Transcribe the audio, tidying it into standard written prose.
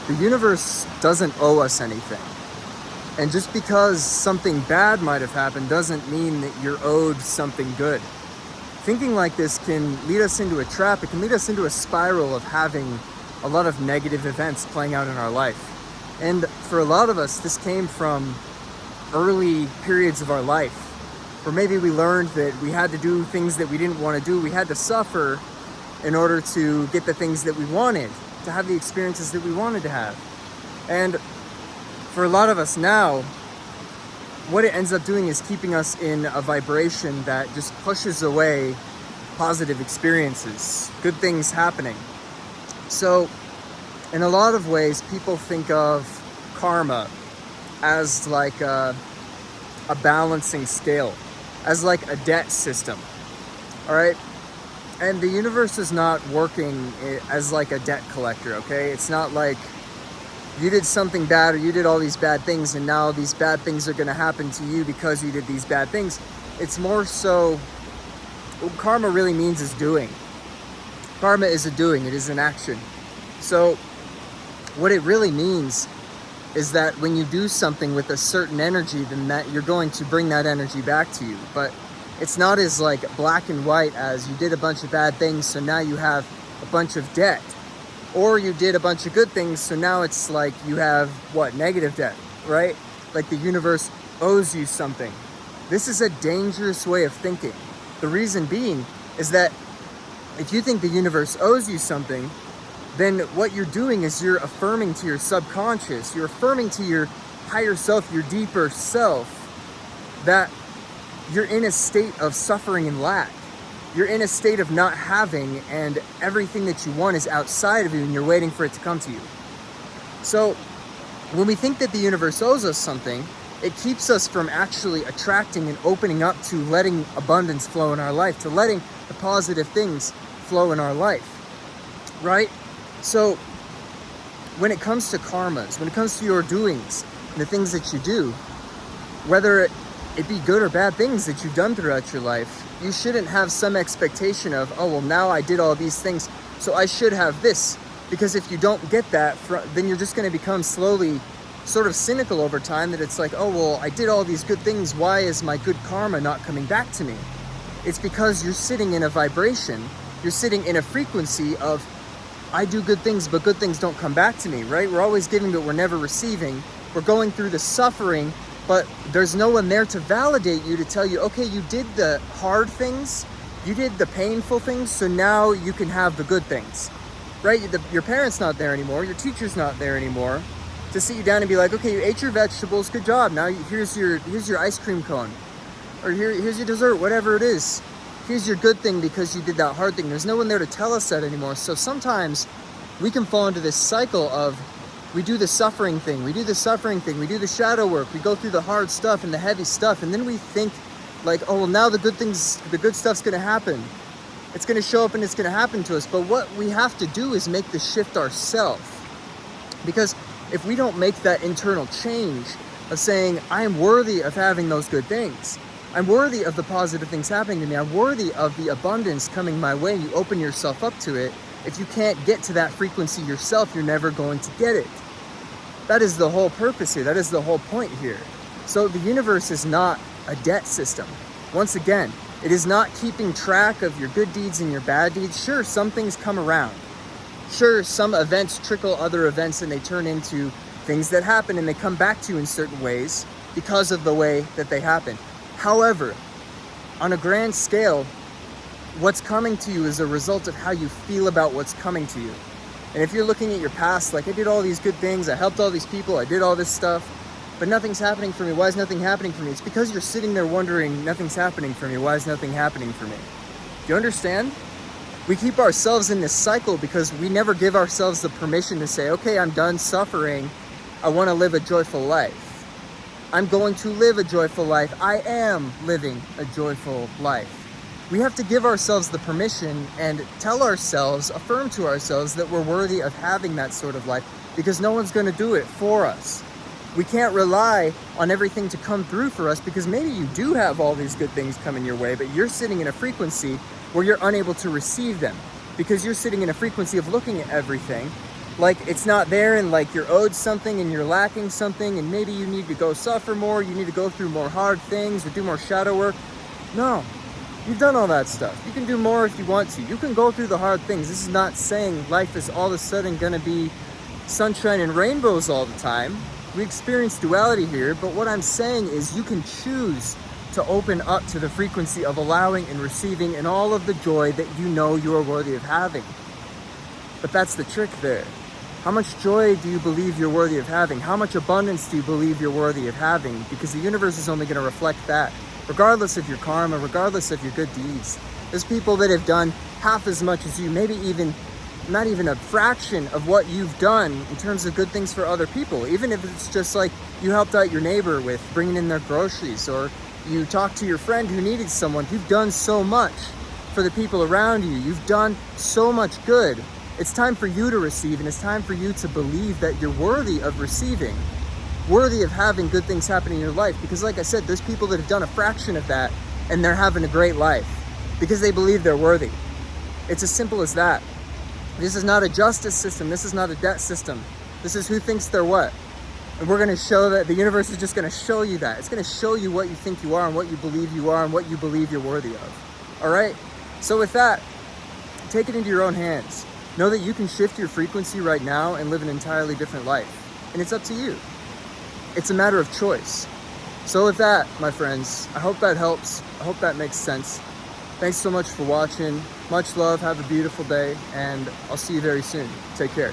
The universe doesn't owe us anything. And just because something bad might have happened doesn't mean that you're owed something good. Thinking like this can lead us into a trap. It can lead us into a spiral of having a lot of negative events playing out in our life. And for a lot of us, this came from early periods of our life, where maybe we learned that we had to do things that we didn't want to do. We had to suffer in order to get the things that we wanted, to have the experiences that we wanted to have. And for a lot of us now, what it ends up doing is keeping us in a vibration that just pushes away positive experiences, good things happening. So in a lot of ways, people think of karma as like a balancing scale, as like a debt system, all right? And the universe is not working as like a debt collector, okay? It's not like you did something bad or you did all these bad things and now these bad things are gonna happen to you because you did these bad things. It's more so, what karma really means is doing. Karma is a doing, it is an action. So what it really means is that when you do something with a certain energy, then that you're going to bring that energy back to you. But it's not as like black and white as you did a bunch of bad things, so now you have a bunch of debt. Or you did a bunch of good things, so now it's like you have, negative debt, right? Like the universe owes you something. This is a dangerous way of thinking. The reason being is that if you think the universe owes you something, then what you're doing is you're affirming to your subconscious, you're affirming to your higher self, your deeper self, that you're in a state of suffering and lack. You're in a state of not having, and everything that you want is outside of you and you're waiting for it to come to you. So when we think that the universe owes us something, it keeps us from actually attracting and opening up to letting abundance flow in our life, to letting the positive things flow in our life, right? So when it comes to karmas, when it comes to your doings and the things that you do, whether it be good or bad things that you've done throughout your life, you shouldn't have some expectation of, oh, well, now I did all these things, so I should have this. Because if you don't get that, then you're just going to become slowly sort of cynical over time, that it's like, oh, well, I did all these good things, why is my good karma not coming back to me? It's because you're sitting in a vibration, you're sitting in a frequency of, I do good things, but good things don't come back to me, right? We're always giving, but we're never receiving. We're going through the suffering, but there's no one there to validate you, to tell you, okay, you did the hard things, you did the painful things, so now you can have the good things, right? Your parent's not there anymore, your teacher's not there anymore to sit you down and be like, okay, you ate your vegetables, good job, now here's your ice cream cone, or here's your dessert, whatever it is. Here's your good thing because you did that hard thing. There's no one there to tell us that anymore. So sometimes we can fall into this cycle of, we do the suffering thing, we do the shadow work, we go through the hard stuff and the heavy stuff, and then we think like, oh, well, now the good stuff's gonna happen. It's gonna show up and it's gonna happen to us. But what we have to do is make the shift ourselves. Because if we don't make that internal change of saying, I am worthy of having those good things, I'm worthy of the positive things happening to me, I'm worthy of the abundance coming my way, you open yourself up to it. If you can't get to that frequency yourself, you're never going to get it. That is the whole purpose here. That is the whole point here. So the universe is not a debt system. Once again, it is not keeping track of your good deeds and your bad deeds. Sure, some things come around. Sure, some events trickle other events and they turn into things that happen and they come back to you in certain ways because of the way that they happen. However, on a grand scale, what's coming to you is a result of how you feel about what's coming to you. And if you're looking at your past, like, I did all these good things, I helped all these people, I did all this stuff, but nothing's happening for me. Why is nothing happening for me? It's because you're sitting there wondering, nothing's happening for me. Why is nothing happening for me? Do you understand? We keep ourselves in this cycle because we never give ourselves the permission to say, okay, I'm done suffering. I want to live a joyful life. I'm going to live a joyful life. I am living a joyful life. We have to give ourselves the permission and tell ourselves, affirm to ourselves that we're worthy of having that sort of life, because no one's going to do it for us. We can't rely on everything to come through for us, because maybe you do have all these good things coming your way, but you're sitting in a frequency where you're unable to receive them, because you're sitting in a frequency of looking at everything like it's not there, and like you're owed something and you're lacking something, and maybe you need to go suffer more, you need to go through more hard things or do more shadow work. No, you've done all that stuff. You can do more if you want to. You can go through the hard things. This is not saying life is all of a sudden gonna be sunshine and rainbows all the time. We experience duality here, but what I'm saying is you can choose to open up to the frequency of allowing and receiving and all of the joy that you know you are worthy of having. But that's the trick there. How much joy do you believe you're worthy of having? How much abundance do you believe you're worthy of having? Because the universe is only going to reflect that, regardless of your karma, regardless of your good deeds. There's people that have done half as much as you, maybe even not even a fraction of what you've done in terms of good things for other people. Even if it's just like you helped out your neighbor with bringing in their groceries, or you talked to your friend who needed someone. You've done so much for the people around you. You've done so much good. It's time for you to receive, and it's time for you to believe that you're worthy of receiving, worthy of having good things happen in your life. Because like I said, there's people that have done a fraction of that and they're having a great life because they believe they're worthy. It's as simple as that. This is not a justice system. This is not a debt system. This is who thinks they're what. And we're going to show that. The universe is just going to show you that. It's going to show you what you think you are and what you believe you are and what you believe you're worthy of. All right? So with that, take it into your own hands. Know that you can shift your frequency right now and live an entirely different life. And it's up to you. It's a matter of choice. So with that, my friends, I hope that helps. I hope that makes sense. Thanks so much for watching. Much love. Have a beautiful day. And I'll see you very soon. Take care.